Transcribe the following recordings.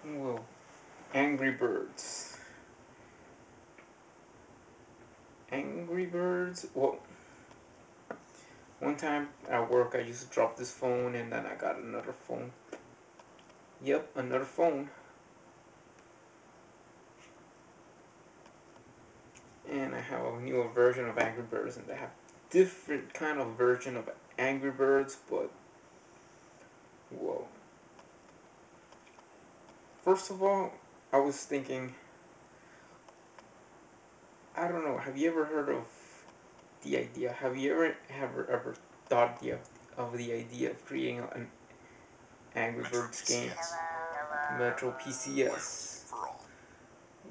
Well, Angry Birds. Angry Birds? Well, one time at work I used to drop this phone and then I got another phone. Yep, another phone. And I have a newer version of Angry Birds, and they have different kind of version of Angry Birds, but whoa. First of all, I was thinking, I don't know, have you ever heard of the idea? Have you ever thought of the idea of creating an Angry Birds game? Metro PCS.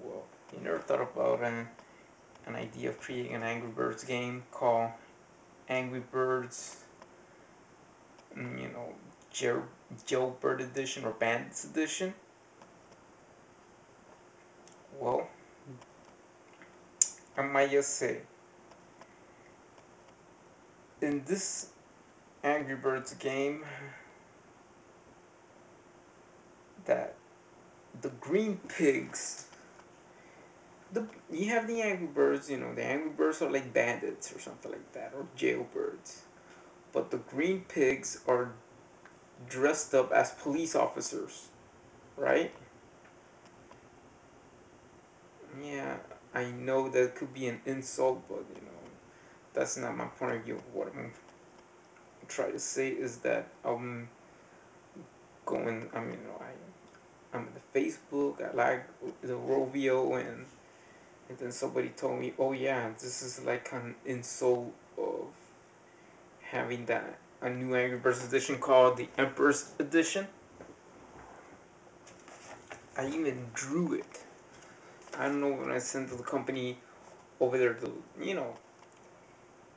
Well, you never thought about an idea of creating an Angry Birds game called Angry Birds, you know, Jailbird Edition or Bandits Edition? Well, I might just say, in this Angry Birds game, that the green pigs, you have the Angry Birds, the Angry Birds are like bandits or something like that, or jailbirds. But the green pigs are dressed up as police officers, right? Yeah, I know that could be an insult, but that's not my point of view. What I'm trying to say is that I'm on the Facebook. I like the Rovio, and then somebody told me, oh yeah, this is like an insult of having that a new Angry Birds edition called the Emperor's Edition. I even drew it. I don't know when I sent to the company over there to,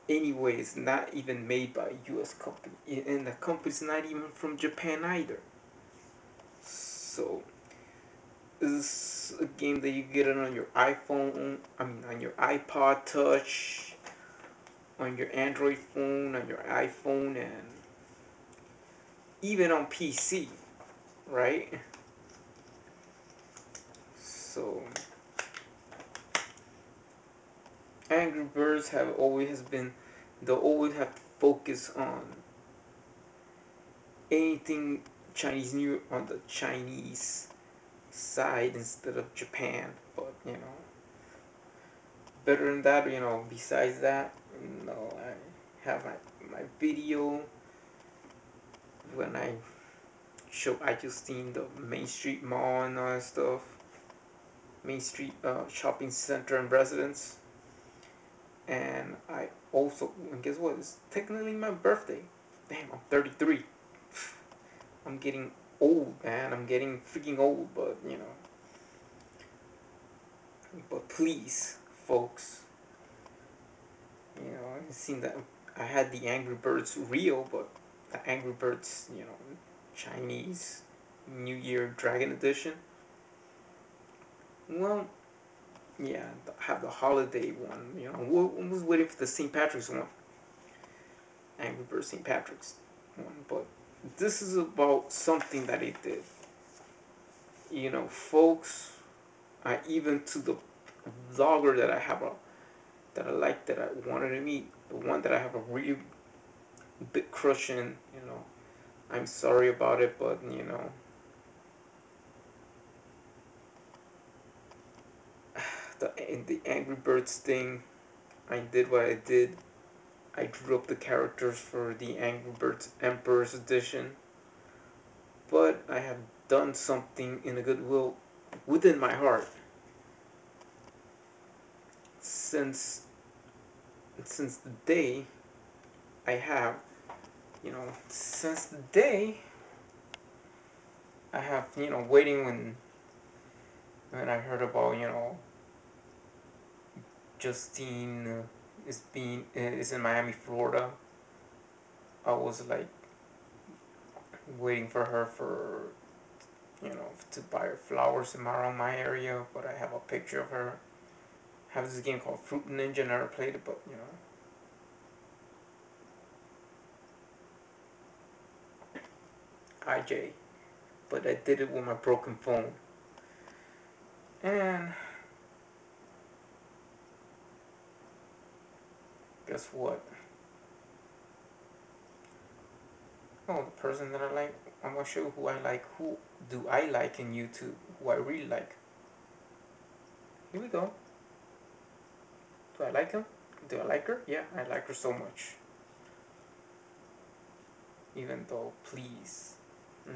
anyway, it's not even made by a US company. And the company's not even from Japan either. So, this is a game that you get it on your iPhone, on your iPod Touch, on your Android phone, on your iPhone, and even on PC, right? So, Angry Birds have always been, they'll always have to focus on anything Chinese new on the Chinese side instead of Japan. But, better than that, besides that, I have my video when I just seen the Main Street Mall and all that stuff. Main Street Shopping Center and Residence. And I also, and guess what? It's technically my birthday. Damn, I'm 33. I'm getting old, man. I'm getting freaking old, but but please, folks, I've seen that. I had the Angry Birds real, but the Angry Birds, Chinese New Year Dragon Edition. Well, yeah, have the holiday one. I was waiting for the St. Patrick's one, Angry Birds St. Patrick's one, but this is about something that they did. Folks, I even to the vlogger that I like, that I wanted to meet, the one that I have a really big crush in. I'm sorry about it, but the Angry Birds thing, I did what I did. I drew up the characters for the Angry Birds Emperor's Edition, but I have done something in a goodwill within my heart since the day I have, since the day I have, waiting when I heard about, Justine is in Miami, Florida. I was like waiting for her to buy her flowers around my area, but I have a picture of her. I have this game called Fruit Ninja, never played it, but IJ. But I did it with my broken phone. And guess what? Oh, the person that I like, I'm gonna show who I like. Who do I like in YouTube? Who I really like. Here we go. Do I like him? Do I like her? Yeah, I like her so much. Even though, please,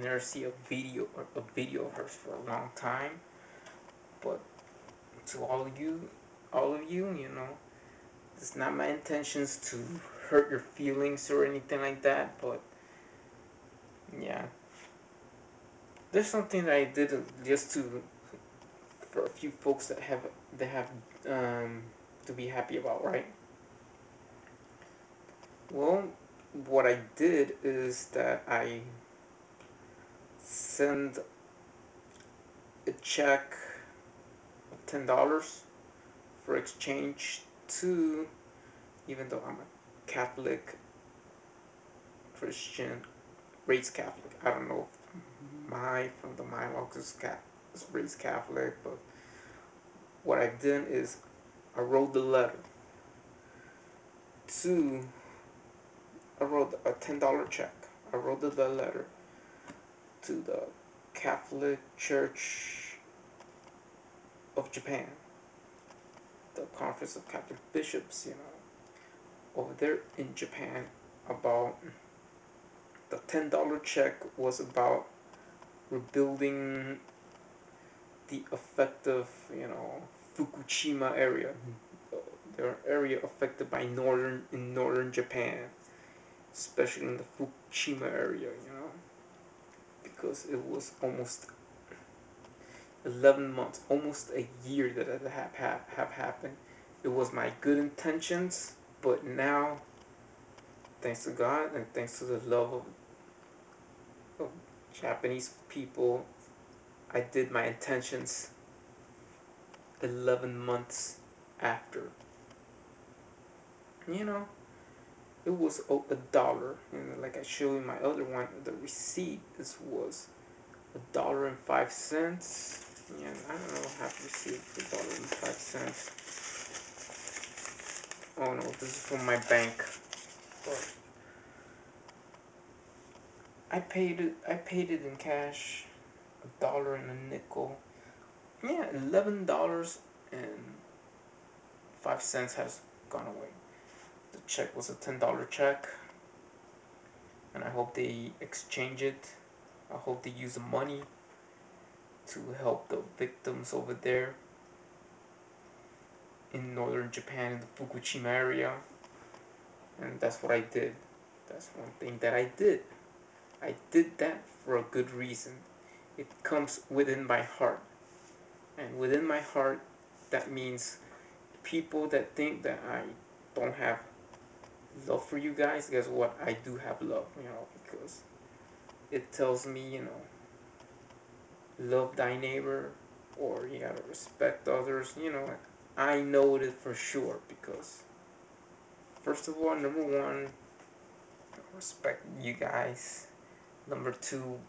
never see a video of hers for a long time. But to all of you, you know, it's not my intentions to hurt your feelings or anything like that. But yeah, there's something that I did just to for a few folks that have to be happy about, right? Well, what I did is that I send a check of $10 for exchange to, even though I'm a Catholic Christian, raised Catholic. I don't know if my uncle is raised Catholic, but what I did is I wrote the letter to I wrote a $10 check. I wrote the letter to the Catholic Church of Japan, the Conference of Catholic Bishops, you know, over there in Japan. About the $10 check was about rebuilding the effective, you know, Fukushima area, the area affected by northern Japan, especially in the Fukushima area, you know, because it was almost 11 months, almost a year that it have happened. It was my good intentions, but now, thanks to God and thanks to the love of Japanese people, I did my intentions 11 months after. You know, it was a dollar. And like I showed you my other one, the receipt, this was $1.05. Yeah, I don't know how to receive $1.05. Oh no, this is from my bank. But I paid it in cash, $1 and a nickel. Yeah, $11.05 has gone away. The check was a $10 check, and I hope they exchange it. I hope they use the money to help the victims over there in northern Japan in the Fukushima area. And that's what I did. That's one thing that I did. I did that for a good reason. It comes within my heart. And within my heart, that means people that think that I don't have love for you guys, guess what? I do have love, you know, because it tells me, you know, love thy neighbor, or you gotta respect others, you know. I know it for sure because, first of all, number one, respect you guys. Number two,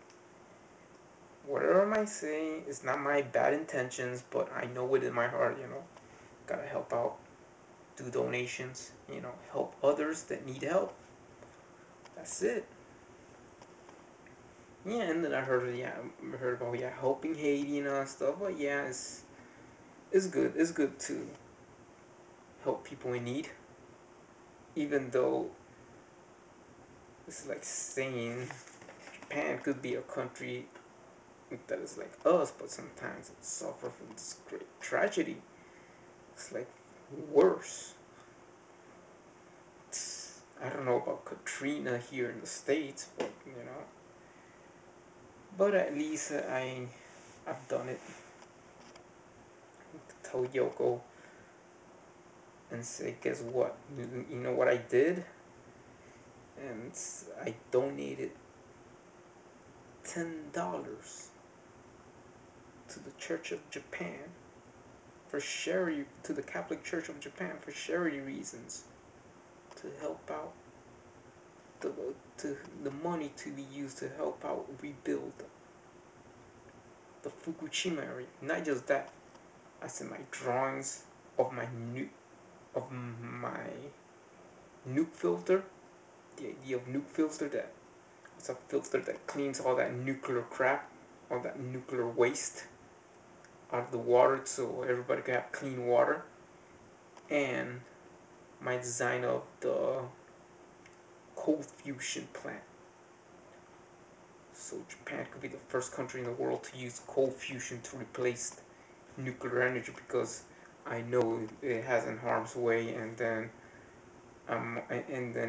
whatever I might say is not my bad intentions, but I know it in my heart, you know. Gotta help out, do donations, you know, help others that need help. That's it. Yeah, and then I heard about helping Haiti and stuff. But yeah, it's good. It's good to help people in need, even though it's like saying Japan could be a country that is like us, but sometimes it suffers from this great tragedy. It's like worse. I don't know about Katrina here in the States, but you know. But at least I've done it. Tell Yoko and say, guess what? You know what I did? And I donated $10 to the Church of Japan for charity, to the Catholic Church of Japan for charity reasons, to help out the to the money to be used to help out rebuild the Fukushima area. Not just that, I sent my drawings of my nuke filter. The idea of nuke filter, that it's a filter that cleans all that nuclear crap, all that nuclear waste out of the water, so everybody can have clean water. And my design of the cold fusion plant. So Japan could be the first country in the world to use cold fusion to replace nuclear energy, because I know it has in harm's way. And then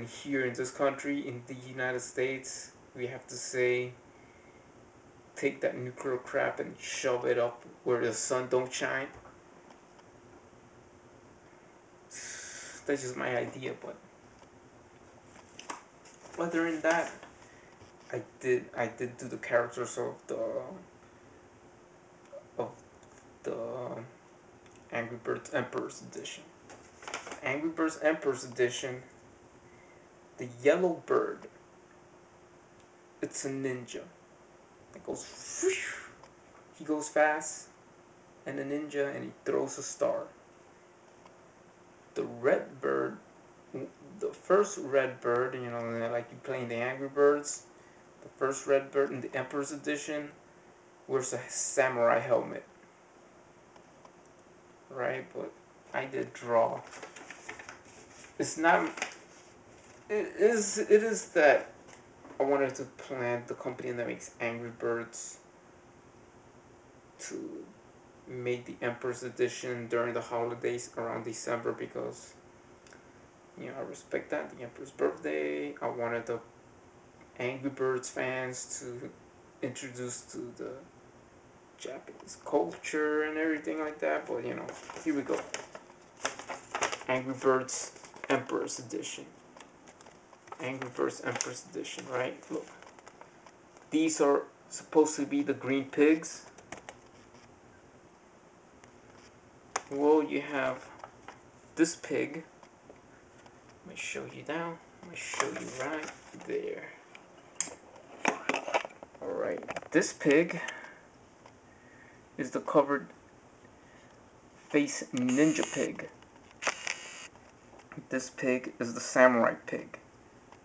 here in this country, in the United States, we have to say, take that nuclear crap and shove it up where the sun don't shine. That's just my idea, but other than that, I did do the characters of the Angry Birds Emperor's Edition. Angry Birds Emperor's Edition, the yellow bird, it's a ninja. It goes whoosh, he goes fast, and a ninja, and he throws a star. The red bird, the first red bird, like you playing the Angry Birds, the first red bird in the Emperor's Edition wears a samurai helmet, right? But I did draw. It's not. It is that I wanted to plant the company that makes Angry Birds to make the Emperor's Edition during the holidays around December, because I respect that, the Emperor's birthday. I wanted the Angry Birds fans to introduce to the Japanese culture and everything like that. But here we go. Angry Birds Emperor's Edition. Angry Birds Emperor's Edition, right? Look. These are supposed to be the green pigs. Well, you have this pig. Let me show you now. Let me show you right there. Alright, this pig is the covered face ninja pig. This pig is the samurai pig.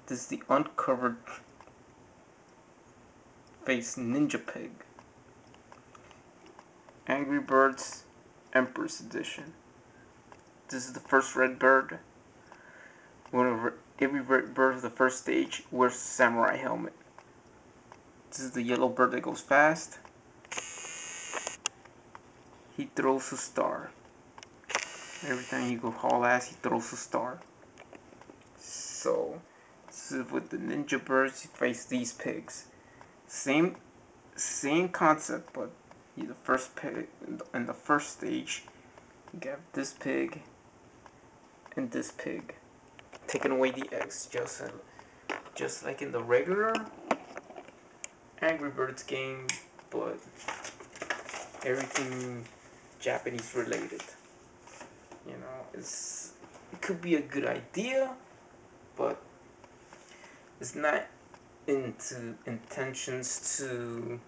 This is the uncovered face ninja pig. Angry Birds Emperor's Edition. This is the first red bird. Every red bird of the first stage wears a samurai helmet. This is the yellow bird that goes fast. He throws a star. Every time you go haul ass, he throws a star. So, this is with the ninja birds, you face these pigs. Same concept, but the first pig in the first stage, you got this pig and this pig, taking away the eggs, just like in the regular Angry Birds game, but everything Japanese related. It could be a good idea, but it's not into intentions to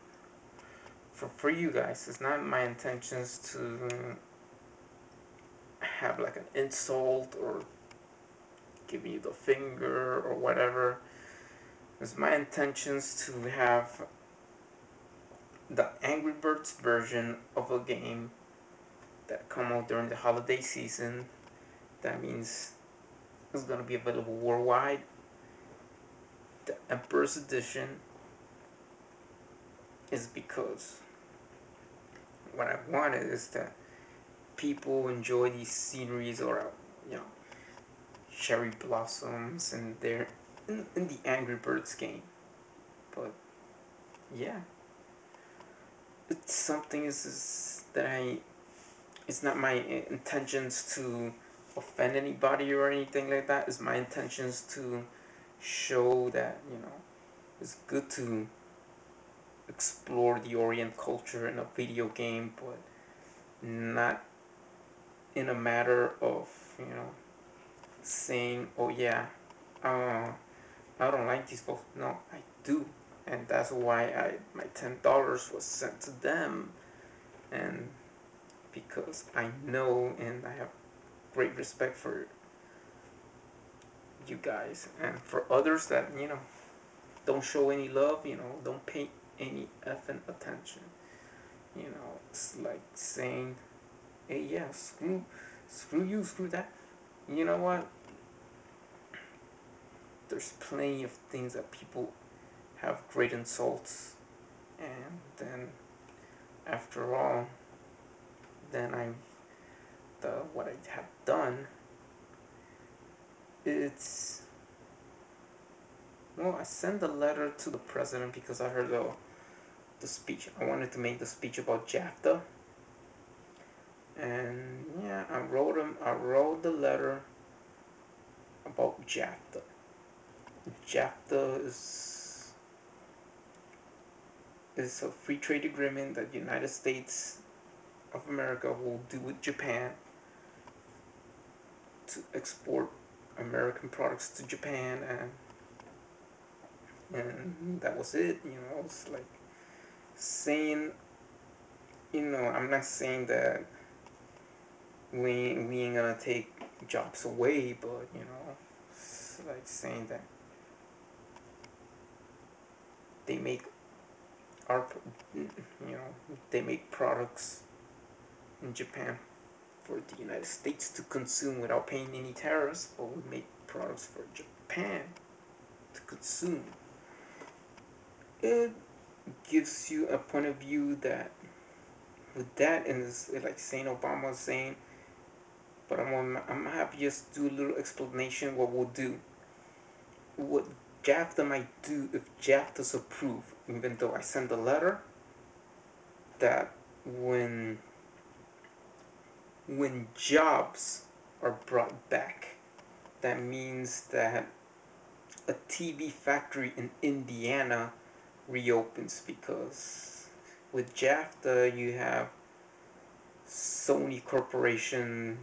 for you guys. It's not my intentions to have like an insult or give you the finger or whatever. It's my intentions to have the Angry Birds version of a game that come out during the holiday season. That means it's gonna be available worldwide. The Emperor's Edition is because what I wanted is that people enjoy these sceneries, or cherry blossoms, and they're in the Angry Birds game. But yeah, it's something is that it's not my intentions to offend anybody or anything like that. It's my intentions to show that it's good to explore the Orient culture in a video game, but not in a matter of saying, oh yeah, I don't like these folks. No, I do, and that's why my $10 was sent to them, and because I know and I have great respect for you guys, and for others that don't show any love, don't pay any effing attention. It's like saying, hey, yeah, screw you, screw that. You know what? There's plenty of things that people have great insults, and then after all, then what I have done, it's well, I sent a letter to the president because I heard the speech. I wanted to make the speech about JAFTA, and yeah, I wrote the letter about JAFTA. JAFTA is a free trade agreement that the United States of America will do with Japan to export American products to Japan, and that was it. It's like saying, I'm not saying that we ain't gonna take jobs away, but it's like saying that they make our, they make products in Japan for the United States to consume without paying any tariffs, but we make products for Japan to consume. It gives you a point of view that with that, and it's like saying Obama saying, but I'm happy just do a little explanation what we'll do. What JAFTA might do if JAFTA's approved, even though I sent a letter that when jobs are brought back, that means that a TV factory in Indiana reopens, because with JAFTA you have Sony Corporation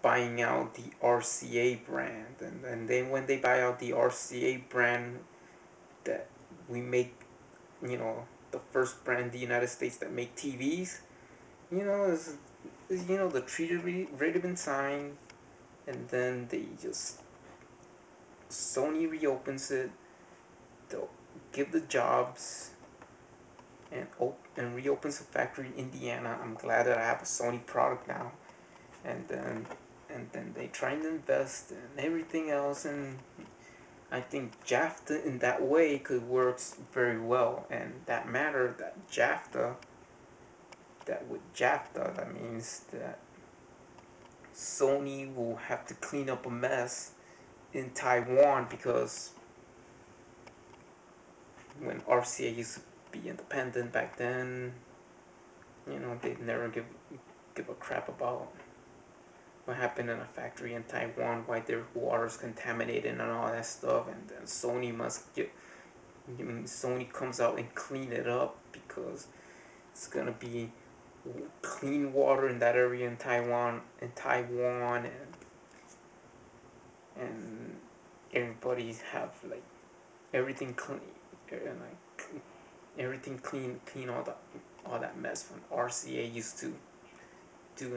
buying out the RCA brand, and then when they buy out the RCA brand, that we make, the first brand in the United States that make TVs, the treaty already been signed, and then they just Sony reopens it, they'll give the jobs, and reopens a factory in Indiana. I'm glad that I have a Sony product now, and then they try and invest and everything else, and I think JAFTA in that way could work very well, and that matter that with JAFTA, that means that Sony will have to clean up a mess in Taiwan, because when RCA used to be independent back then, they'd never give a crap about what happened in a factory in Taiwan, why their water's contaminated and all that stuff, and then Sony comes out and clean it up, because it's gonna be clean water in that area in Taiwan, and everybody have like everything clean, and like everything clean all that mess from RCA used to do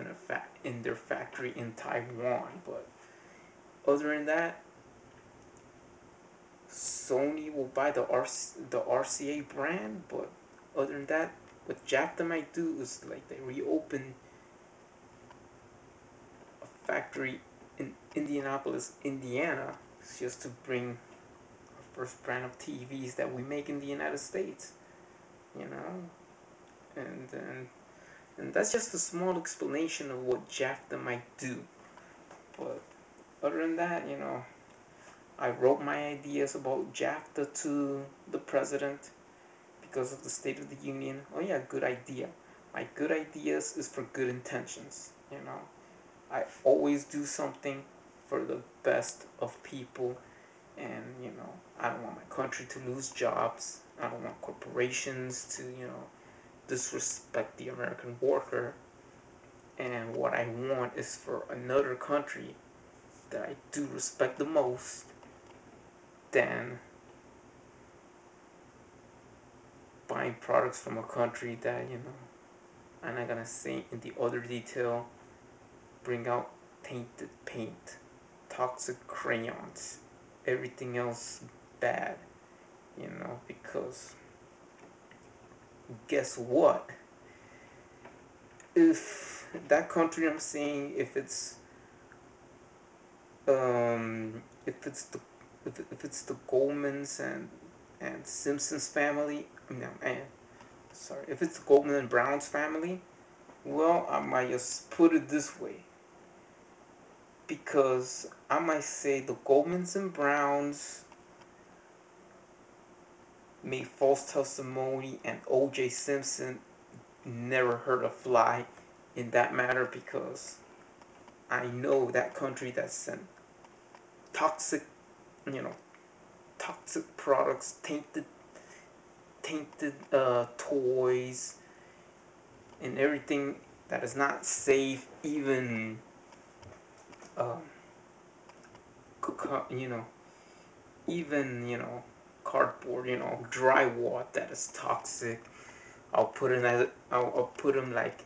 in their factory in Taiwan. But other than that, Sony will buy the RCA brand, but other than that, what JAFTA might do is like they reopen a factory in Indianapolis, Indiana, just to bring our first brand of TVs that we make in the United States, you know, and that's just a small explanation of what JAFTA might do. But other than that, I wrote my ideas about JAFTA to the president because of the State of the Union. Oh yeah, good idea. My good ideas is for good intentions. I always do something for the best of people, and I don't want my country to lose jobs. I don't want corporations to disrespect the American worker. And what I want is for another country that I do respect the most than buying products from a country that I'm not gonna say in the other detail. Bring out tainted paint, toxic crayons, everything else bad, because guess what? If that country, I'm saying, if it's the if it's the Goldmans and Simpsons family, no, and sorry, if it's the Goldman and Browns family, well, I might just put it this way, because I might say the Goldmans and Browns made false testimony, and O.J. Simpson never hurt a fly in that matter, because I know that country that sent toxic, you know, toxic products, tainted toys, and everything that is not safe, even um, you know, even cardboard, drywall that is toxic. I'll put them like,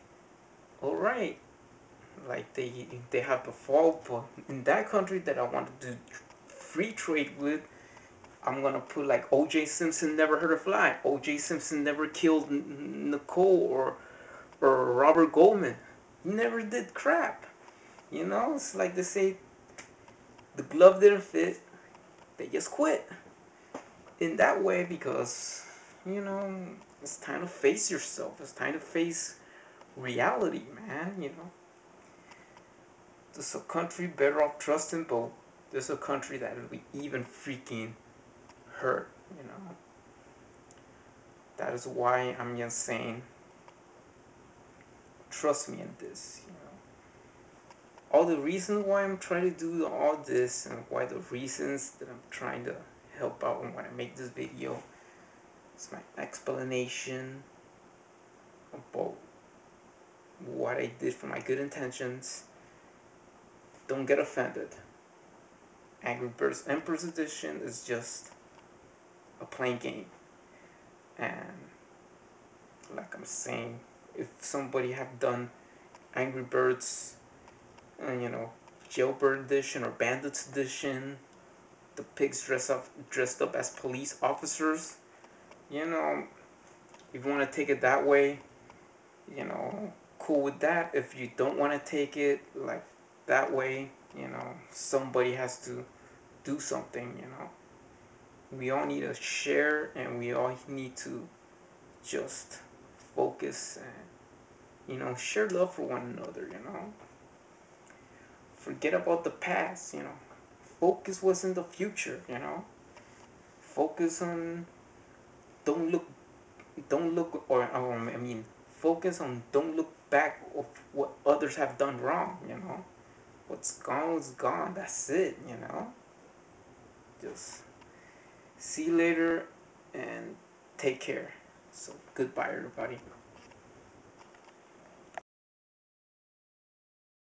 all right, like they have the fault, but in that country that I want to do free trade with, I'm gonna put like O.J. Simpson never hurt a fly. O.J. Simpson never killed Nicole or Robert Goldman. He never did crap. It's like they say, the glove didn't fit. They just quit. In that way, because you know it's time to face yourself. It's time to face reality, man. There's a country better off trusting, but there's a country that will be even freaking hurt. That is why I'm just saying, trust me in this. All the reasons why I'm trying to do all this, and why the reasons that I'm trying to help out and why I make this video, it's my explanation about what I did for my good intentions. Don't get offended. Angry Birds Emperor's Edition is just a plain game. And like I'm saying, if somebody have done Angry Birds, Jailbird Edition or Bandits Edition, the pigs dressed up as police officers, if you want to take it that way, cool with that. If you don't want to take it like that way, somebody has to do something. We all need to share, and we all need to just focus and share love for one another. Forget about the past. Focus what's in the future. Focus on, don't look don't look or I mean focus on, don't look back of what others have done wrong. What's gone is gone. That's it. Just see you later and take care. So goodbye, everybody.